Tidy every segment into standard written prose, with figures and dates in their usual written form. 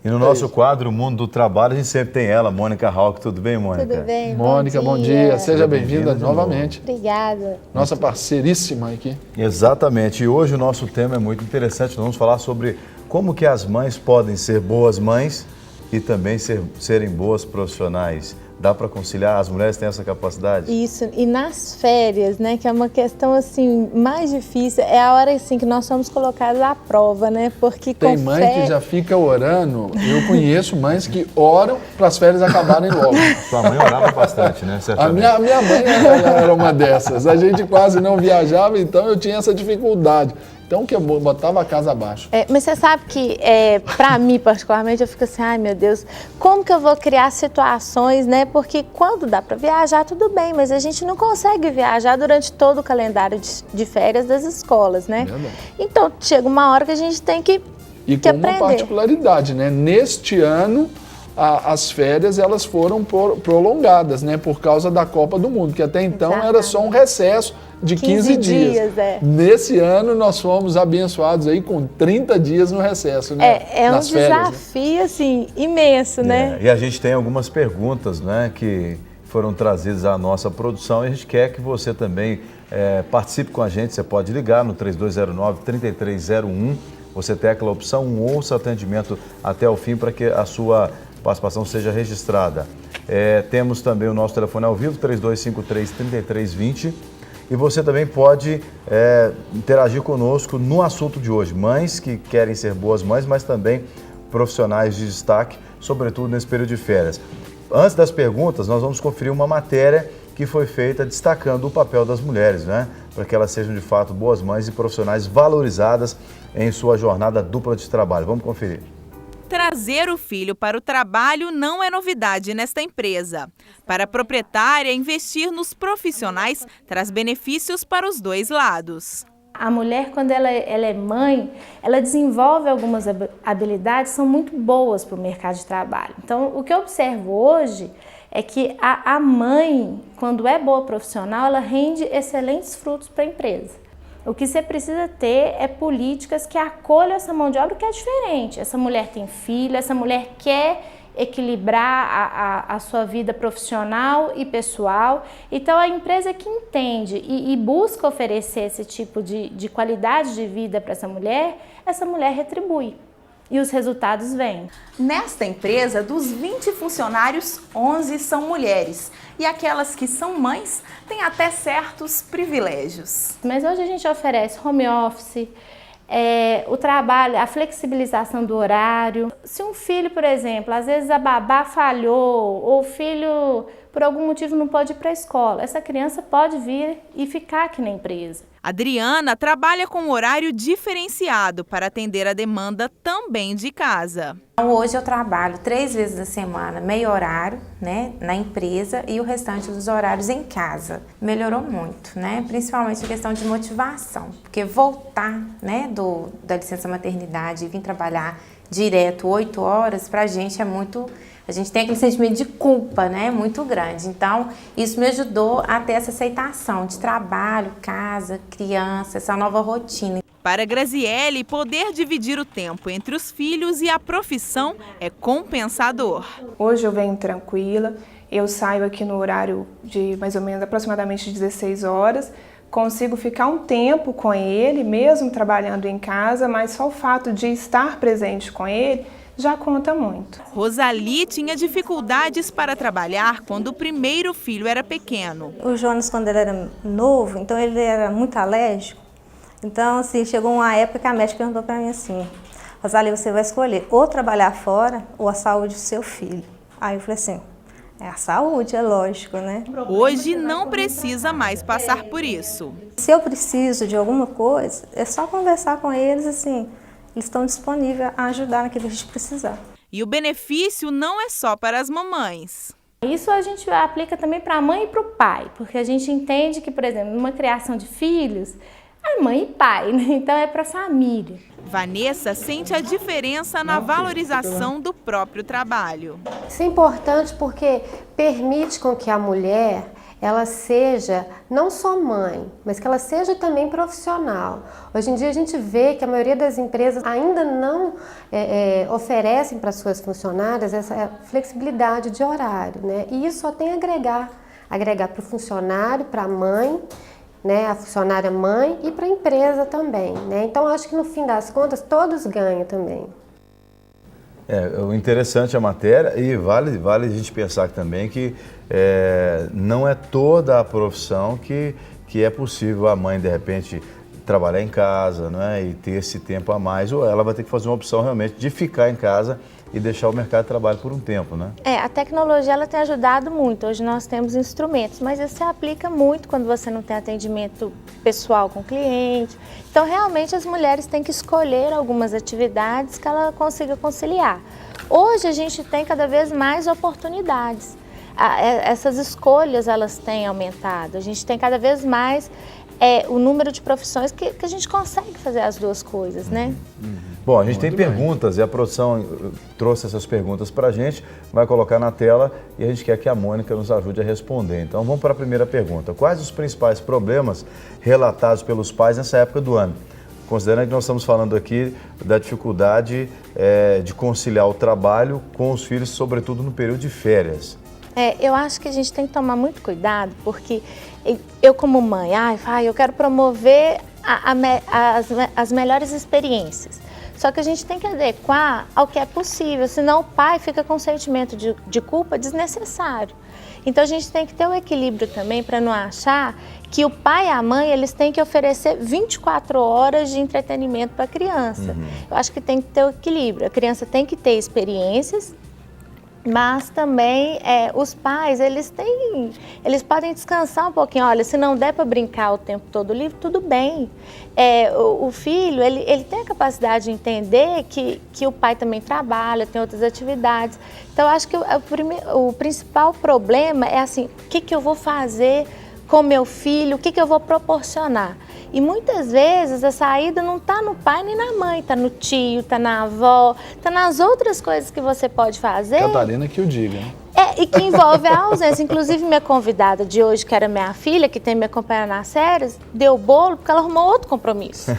E no nosso quadro, o Mundo do Trabalho, a gente sempre tem ela, Mônica Hauck. Tudo bem, Mônica? Tudo bem, Mônica, bom dia. Seja bem-vinda novamente. Obrigada. Nossa parceiríssima aqui. Exatamente. E hoje o nosso tema é muito interessante. Nós vamos falar sobre como que as mães podem ser boas mães e também serem boas profissionais. Dá para conciliar? As mulheres têm essa capacidade? Isso, e nas férias, né, que é uma questão assim mais difícil, é a hora assim que nós somos colocados à prova, né? Porque tem mãe que já fica orando. Eu conheço mães que oram para as férias acabarem logo. Sua mãe orava bastante, né? A minha mãe era uma dessas. A gente quase não viajava, então eu tinha essa dificuldade. Então, que eu botava a casa abaixo. Mas você sabe que, para mim, particularmente, eu fico assim, ai meu Deus, como que eu vou criar situações, né? Porque quando dá para viajar, tudo bem, mas a gente não consegue viajar durante todo o calendário de férias das escolas, né? Verdade. Então, chega uma hora que a gente tem que com aprender. Uma particularidade, né? Neste ano, as férias elas foram prolongadas, né? Por causa da Copa do Mundo, que até então era só um recesso de 15 dias. Nesse ano nós fomos abençoados aí com 30 dias no recesso, né? É um desafio assim imenso, né? E a gente tem algumas perguntas, né, que foram trazidas à nossa produção e a gente quer que você também participe com a gente. Você pode ligar no 3209-3301, você tecla a opção 1, ouça atendimento até o fim para que a sua participação seja registrada. Temos também o nosso telefone ao vivo, 3253-3320. E você também pode interagir conosco no assunto de hoje. Mães que querem ser boas mães, mas também profissionais de destaque, sobretudo nesse período de férias. Antes das perguntas, nós vamos conferir uma matéria que foi feita destacando o papel das mulheres, né? Para que elas sejam de fato boas mães e profissionais valorizadas em sua jornada dupla de trabalho. Vamos conferir. Trazer o filho para o trabalho não é novidade nesta empresa. Para a proprietária, investir nos profissionais traz benefícios para os dois lados. A mulher, quando ela é mãe, ela desenvolve algumas habilidades que são muito boas para o mercado de trabalho. Então, o que eu observo hoje é que a mãe, quando é boa profissional, ela rende excelentes frutos para a empresa. O que você precisa ter é políticas que acolham essa mão de obra que é diferente. Essa mulher tem filho, essa mulher quer equilibrar a sua vida profissional e pessoal. Então, a empresa que entende e busca oferecer esse tipo de qualidade de vida para essa mulher retribui. E os resultados vêm. Nesta empresa, dos 20 funcionários, 11 são mulheres. E aquelas que são mães têm até certos privilégios. Mas hoje a gente oferece home office, o trabalho, a flexibilização do horário. Se um filho, por exemplo, às vezes a babá falhou ou o filho, por algum motivo, não pode ir para a escola, essa criança pode vir e ficar aqui na empresa. Adriana trabalha com um horário diferenciado para atender a demanda também de casa. Hoje eu trabalho 3 vezes na semana, meio horário, né, na empresa e o restante dos horários em casa. Melhorou muito, né, principalmente a questão de motivação, porque voltar, né, da licença maternidade e vir trabalhar direto 8 horas, pra gente é muito... A gente tem aquele sentimento de culpa, né, muito grande. Então, isso me ajudou a ter essa aceitação de trabalho, casa, criança, essa nova rotina. Para Graziele, poder dividir o tempo entre os filhos e a profissão é compensador. Hoje eu venho tranquila, eu saio aqui no horário de mais ou menos aproximadamente 16 horas, consigo ficar um tempo com ele, mesmo trabalhando em casa, mas só o fato de estar presente com ele já conta muito. Rosali tinha dificuldades para trabalhar quando o primeiro filho era pequeno. O Jonas, quando ele era novo, então ele era muito alérgico. Então, assim, chegou uma época que a médica perguntou para mim assim: Rosali, você vai escolher ou trabalhar fora ou a saúde do seu filho. Aí eu falei assim, a saúde, é lógico, né? Hoje não precisa mais passar por isso. Se eu preciso de alguma coisa, é só conversar com eles, assim, eles estão disponíveis a ajudar naquilo que a gente precisar. E o benefício não é só para as mamães. Isso a gente aplica também para a mãe e para o pai, porque a gente entende que, por exemplo, numa criação de filhos, é mãe e pai, né? Então é para a família. Vanessa sente a diferença na valorização do próprio trabalho. Isso é importante porque permite com que a mulher ela seja não só mãe, mas que ela seja também profissional. Hoje em dia a gente vê que a maioria das empresas ainda não oferecem para suas funcionárias essa flexibilidade de horário, né? E isso só tem a agregar para o funcionário, para a mãe, né, a funcionária mãe e para a empresa também, né? Então acho que no fim das contas todos ganham também. O interessante é a matéria e vale a gente pensar também que não é toda a profissão que é possível a mãe de repente trabalhar em casa, né, e ter esse tempo a mais, ou ela vai ter que fazer uma opção realmente de ficar em casa e deixar o mercado de trabalho por um tempo, né? A tecnologia ela tem ajudado muito. Hoje nós temos instrumentos, mas isso se aplica muito quando você não tem atendimento pessoal com o cliente. Então, realmente, as mulheres têm que escolher algumas atividades que ela consiga conciliar. Hoje, a gente tem cada vez mais oportunidades. Essas escolhas, elas têm aumentado. A gente tem cada vez mais o número de profissões que a gente consegue fazer as duas coisas, né? Bom, a gente tem perguntas e a produção trouxe essas perguntas para a gente, vai colocar na tela e a gente quer que a Mônica nos ajude a responder. Então vamos para a primeira pergunta. Quais os principais problemas relatados pelos pais nessa época do ano? Considerando que nós estamos falando aqui da dificuldade de conciliar o trabalho com os filhos, sobretudo no período de férias. Eu acho que a gente tem que tomar muito cuidado, porque eu como mãe, eu quero promover as melhores experiências. Só que a gente tem que adequar ao que é possível, senão o pai fica com um sentimento de culpa desnecessário. Então a gente tem que ter o equilíbrio também para não achar que o pai e a mãe eles têm que oferecer 24 horas de entretenimento para a criança. Eu acho que tem que ter o equilíbrio. A criança tem que ter experiências, mas também os pais, eles podem descansar um pouquinho. Olha, se não der para brincar o tempo todo livre, tudo bem. O filho, ele tem a capacidade de entender que o pai também trabalha, tem outras atividades. Então, eu acho que o principal problema é assim, o que eu vou fazer com meu filho, o que eu vou proporcionar. E muitas vezes a saída não está no pai nem na mãe, está no tio, está na avó, está nas outras coisas que você pode fazer. Catarina que o diga, né? E que envolve a ausência. Inclusive, minha convidada de hoje, que era minha filha, que tem me acompanhado nas séries, deu bolo porque ela arrumou outro compromisso.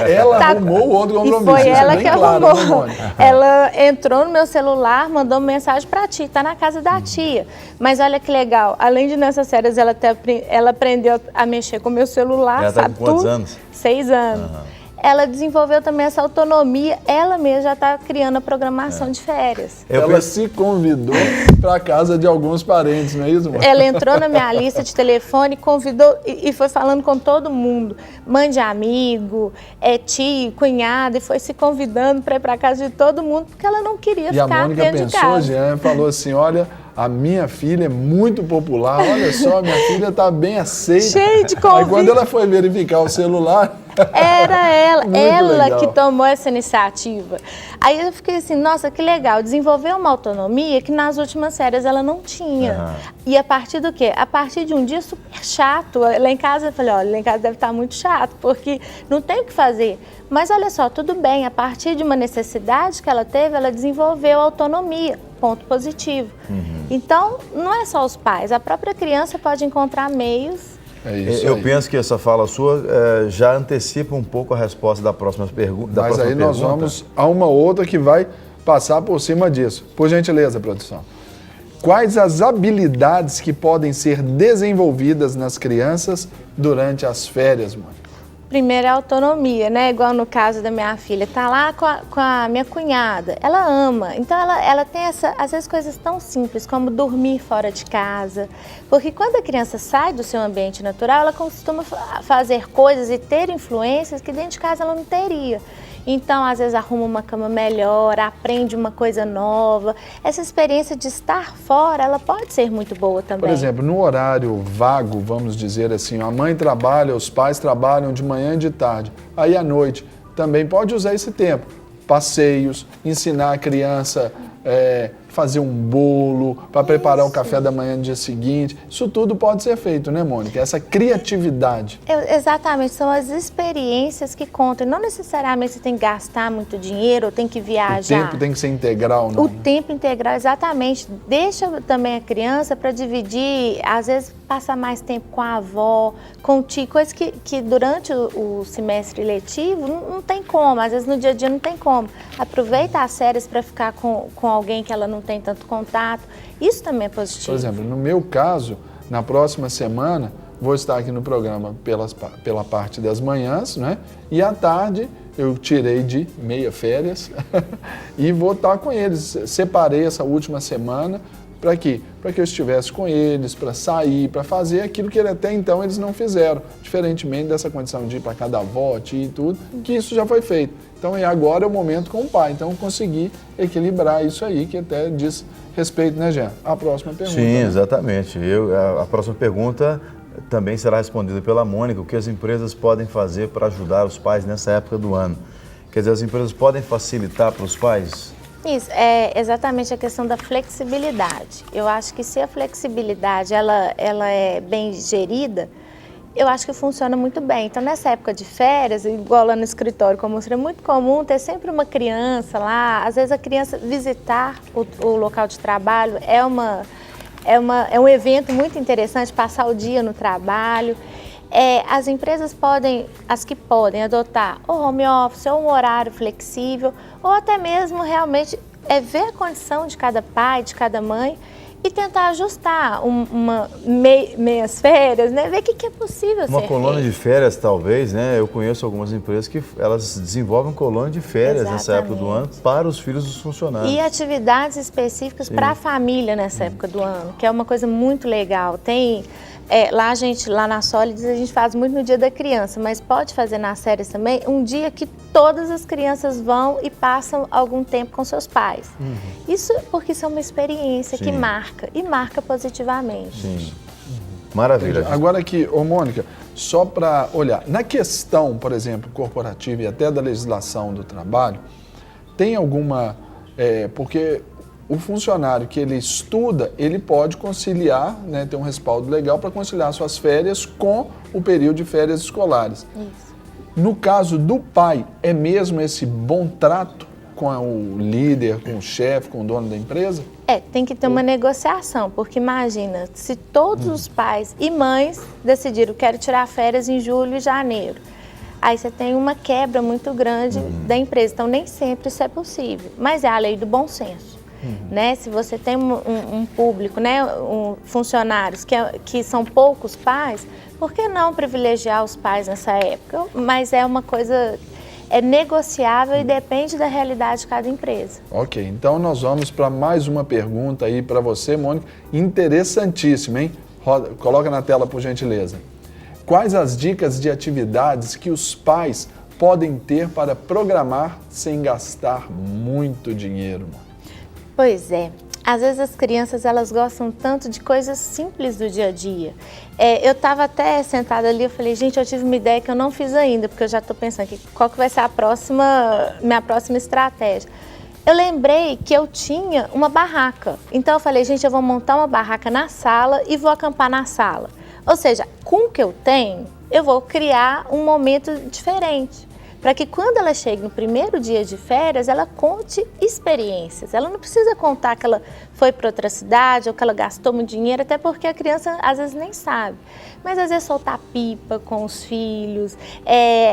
Ela arrumou outro compromisso. E foi ela que arrumou. Ela entrou no meu celular, mandou uma mensagem pra tia, tá na casa da tia. Mas olha que legal, além de nessas séries, ela aprendeu a mexer com o meu celular, ela sabe com quantos tudo? anos? 6 anos. Ela desenvolveu também essa autonomia, ela mesma já está criando a programação de férias. Ela se convidou para a casa de alguns parentes, não é isso, mãe? Ela entrou na minha lista de telefone, convidou e foi falando com todo mundo. Mãe de amigo, tio, cunhada, e foi se convidando para ir para a casa de todo mundo, porque ela não queria ficar dentro de casa. E a Mônica pensou, Jean, falou assim, olha, a minha filha é muito popular, olha só, minha filha está bem aceita. Cheia de convite. Aí quando ela foi verificar o celular... Era ela que tomou essa iniciativa. Aí eu fiquei assim, nossa, que legal, desenvolveu uma autonomia que nas últimas séries ela não tinha. E a partir do quê? A partir de um dia super chato. Lá em casa eu falei, olha, lá em casa deve estar muito chato, porque não tem o que fazer. Mas olha só, tudo bem, a partir de uma necessidade que ela teve, ela desenvolveu autonomia, ponto positivo. Então, não é só os pais, a própria criança pode encontrar meios. Eu penso que essa fala sua já antecipa um pouco a resposta da próxima pergunta. Mas aí nós vamos a uma outra que vai passar por cima disso. Por gentileza, produção. Quais as habilidades que podem ser desenvolvidas nas crianças durante as férias, mãe? Primeiro é a autonomia, né? Igual no caso da minha filha, tá lá com a minha cunhada, ela ama, então ela tem às vezes coisas tão simples como dormir fora de casa, porque quando a criança sai do seu ambiente natural, ela costuma fazer coisas e ter influências que dentro de casa ela não teria. Então, às vezes, arruma uma cama melhor, aprende uma coisa nova. Essa experiência de estar fora, ela pode ser muito boa também. Por exemplo, no horário vago, vamos dizer assim, a mãe trabalha, os pais trabalham de manhã e de tarde. Aí, à noite, também pode usar esse tempo. Passeios, ensinar a criança fazer um bolo, para preparar o café da manhã no dia seguinte. Isso tudo pode ser feito, né, Mônica? Essa criatividade. Exatamente, são as experiências que contam. Não necessariamente você tem que gastar muito dinheiro ou tem que viajar. O tempo tem que ser integral, não? O tempo integral, exatamente. Deixa também a criança para dividir, às vezes passar mais tempo com a avó, com o tio, coisas que durante o semestre letivo não tem como, às vezes no dia a dia não tem como. Aproveita as férias para ficar com alguém que ela não tem tanto contato. Isso também é positivo. Por exemplo, no meu caso, na próxima semana, vou estar aqui no programa pela parte das manhãs, né? E à tarde eu tirei de meia férias e vou estar com eles. Separei essa última semana para quê? Para que eu estivesse com eles, para sair, para fazer aquilo que até então eles não fizeram. Diferentemente dessa condição de ir para cada avó, tia e tudo, que isso já foi feito. Então agora é o momento com o pai. Então eu consegui equilibrar isso aí, que até diz respeito, né, Jean? A próxima pergunta. Sim, né? exatamente. A próxima pergunta também será respondida pela Mônica. O que as empresas podem fazer para ajudar os pais nessa época do ano? Quer dizer, as empresas podem facilitar para os pais? Isso, é exatamente a questão da flexibilidade. Eu acho que se a flexibilidade ela é bem gerida, eu acho que funciona muito bem. Então, nessa época de férias, igual lá no escritório, como é muito comum ter sempre uma criança lá. Às vezes a criança visitar o local de trabalho é um evento muito interessante, passar o dia no trabalho. As empresas podem, as que podem adotar o home office ou um horário flexível, ou até mesmo realmente ver a condição de cada pai, de cada mãe e tentar ajustar meias férias, né? Ver o que é possível Uma ser colônia feito. de férias, talvez, né? Eu conheço algumas empresas que elas desenvolvem colônia de férias nessa época do ano para os filhos dos funcionários. E atividades específicas para a família nessa época do ano, que é uma coisa muito legal. Tem lá na Sólides a gente faz muito no dia da criança, mas pode fazer nas férias também um dia que todas as crianças vão e passam algum tempo com seus pais. Isso porque isso é uma experiência que marca, e marca positivamente. Sim. Maravilha. Agora aqui, Mônica, só para olhar, na questão, por exemplo, corporativa e até da legislação do trabalho, tem alguma... porque o funcionário que ele estuda, ele pode conciliar, né, ter um respaldo legal para conciliar suas férias com o período de férias escolares. Isso. No caso do pai, é mesmo esse bom trato com o líder, com o chefe, com o dono da empresa? Tem que ter uma negociação, porque imagina, se todos os pais e mães decidiram quero tirar férias em julho e janeiro, aí você tem uma quebra muito grande da empresa, então nem sempre isso é possível, mas é a lei do bom senso. Né? Se você tem um público, né, funcionários que são poucos pais, por que não privilegiar os pais nessa época? Mas é uma coisa, negociável e depende da realidade de cada empresa. Ok, então nós vamos para mais uma pergunta aí para você, Mônica, interessantíssima, hein? Coloca na tela, por gentileza. Quais as dicas de atividades que os pais podem ter para programar sem gastar muito dinheiro, Mônica? Pois é, às vezes as crianças elas gostam tanto de coisas simples do dia a dia. Eu estava até sentada ali, eu falei, gente, eu tive uma ideia que eu não fiz ainda, porque eu já estou pensando aqui, qual que vai ser minha próxima estratégia. Eu lembrei que eu tinha uma barraca, então eu falei, gente, eu vou montar uma barraca na sala e vou acampar na sala. Ou seja, com o que eu tenho, eu vou criar um momento diferente. Para que quando ela chegue no primeiro dia de férias, ela conte experiências. Ela não precisa contar que ela foi para outra cidade ou que ela gastou muito dinheiro, até porque a criança às vezes nem sabe. Mas às vezes soltar pipa com os filhos,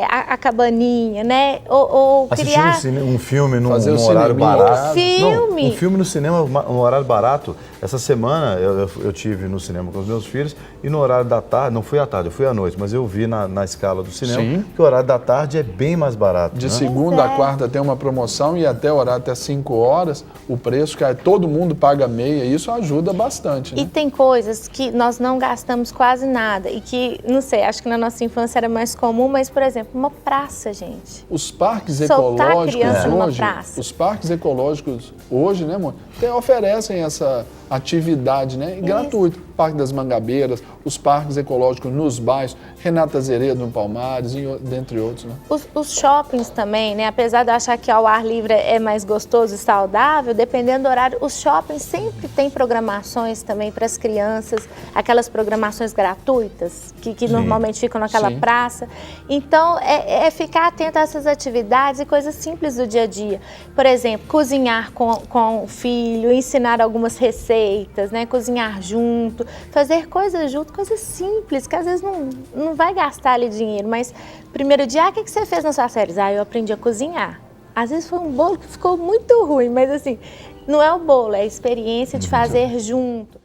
a cabaninha, né? Ou criar... Assistir um filme num Fazer horário barato. Um filme. Um filme no cinema, um horário barato. Essa semana eu tive no cinema com os meus filhos e no horário da tarde, não fui à tarde, eu fui à noite, mas eu vi na escala do cinema que o horário da tarde é bem mais barato. De né? segunda a quarta tem uma promoção e até o horário até 5 horas, o preço cai, todo mundo paga meia, e isso ajuda bastante. Né? E tem coisas que nós não gastamos quase nada e que, não sei, acho que na nossa infância era mais comum, mas, por exemplo, uma praça, gente. Os parques Soltar a ecológicos criança numa hoje, praça. os parques ecológicos hoje, né, amor, oferecem essa atividade, né, gratuito. Parque das Mangabeiras, os parques ecológicos nos bairros, Renata Azeredo no Palmares, dentre outros. Né? Os shoppings também, né? Apesar de eu achar que ao ar livre é mais gostoso e saudável, dependendo do horário, os shoppings sempre têm programações também para as crianças, aquelas programações gratuitas que normalmente ficam naquela praça. Então, é ficar atento a essas atividades e coisas simples do dia a dia. Por exemplo, cozinhar com o filho, ensinar algumas receitas, né? Cozinhar junto, fazer coisas junto, coisas simples, que às vezes não vai gastar ali dinheiro, mas primeiro dia, o que você fez nas suas férias? Eu aprendi a cozinhar. Às vezes foi um bolo que ficou muito ruim, mas assim, não é o bolo, é a experiência de fazer junto.